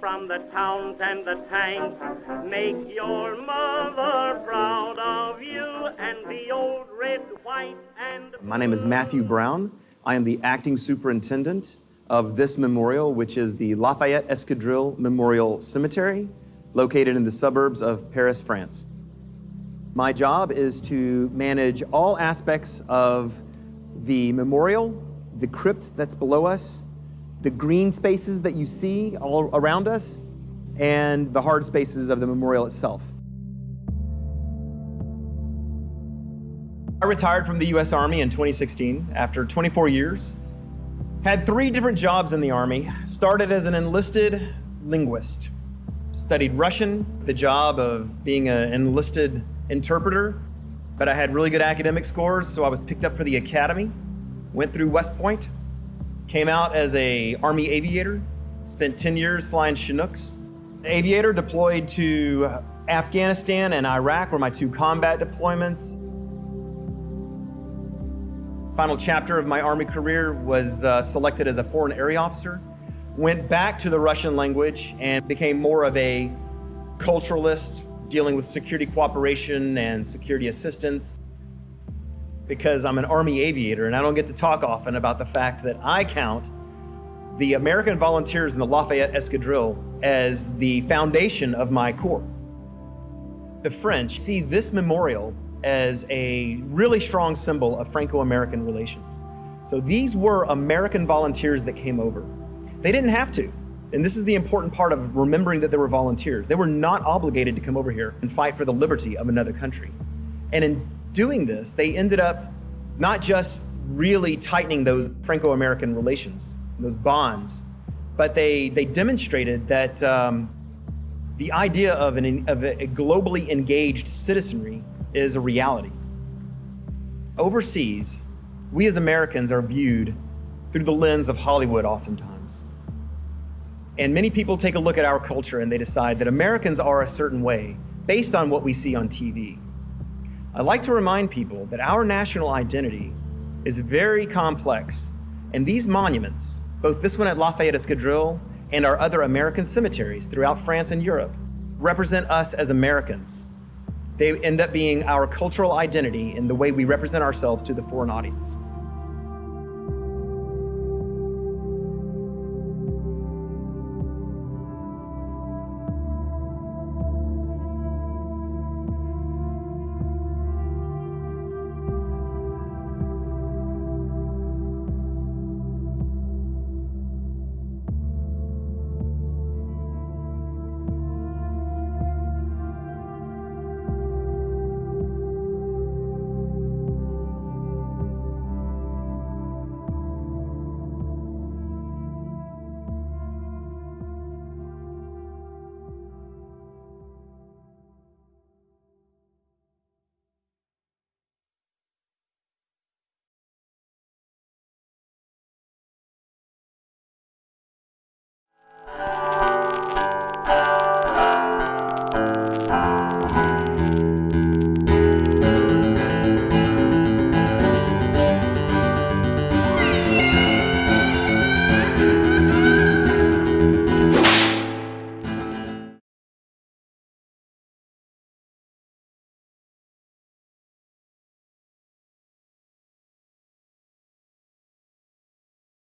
from the towns and the tanks. Make your mother proud of you and the old red, white, and... My name is Matthew Brown. I am the acting superintendent of this memorial, which is the Lafayette Escadrille Memorial Cemetery, located in the suburbs of Paris, France. My job is to manage all aspects of the memorial, the crypt that's below us, the green spaces that you see all around us, and the hard spaces of the memorial itself. I retired from the U.S. Army in 2016 after 24 years. Had 3 different jobs in the Army. Started as an enlisted linguist. Studied Russian, the job of being an enlisted interpreter, but I had really good academic scores, so I was picked up for the academy. Went through West Point, came out as an Army aviator, spent 10 years flying Chinooks. Aviator, deployed to Afghanistan and Iraq were my 2 combat deployments. Final chapter of my Army career was selected as a foreign area officer. Went back to the Russian language and became more of a culturalist, dealing with security cooperation and security assistance. Because I'm an Army aviator and I don't get to talk often about the fact that I count the American volunteers in the Lafayette Escadrille as the foundation of my corps. The French see this memorial as a really strong symbol of Franco-American relations. So these were American volunteers that came over. They didn't have to. And this is the important part of remembering that they were volunteers. They were not obligated to come over here and fight for the liberty of another country. And in doing this, they ended up not just really tightening those Franco-American relations, those bonds, but they demonstrated that the idea of a globally engaged citizenry is a reality. Overseas, we as Americans are viewed through the lens of Hollywood oftentimes. And many people take a look at our culture and they decide that Americans are a certain way based on what we see on TV. I'd like to remind people that our national identity is very complex, and these monuments, both this one at Lafayette Escadrille and our other American cemeteries throughout France and Europe, represent us as Americans. They end up being our cultural identity in the way we represent ourselves to the foreign audience.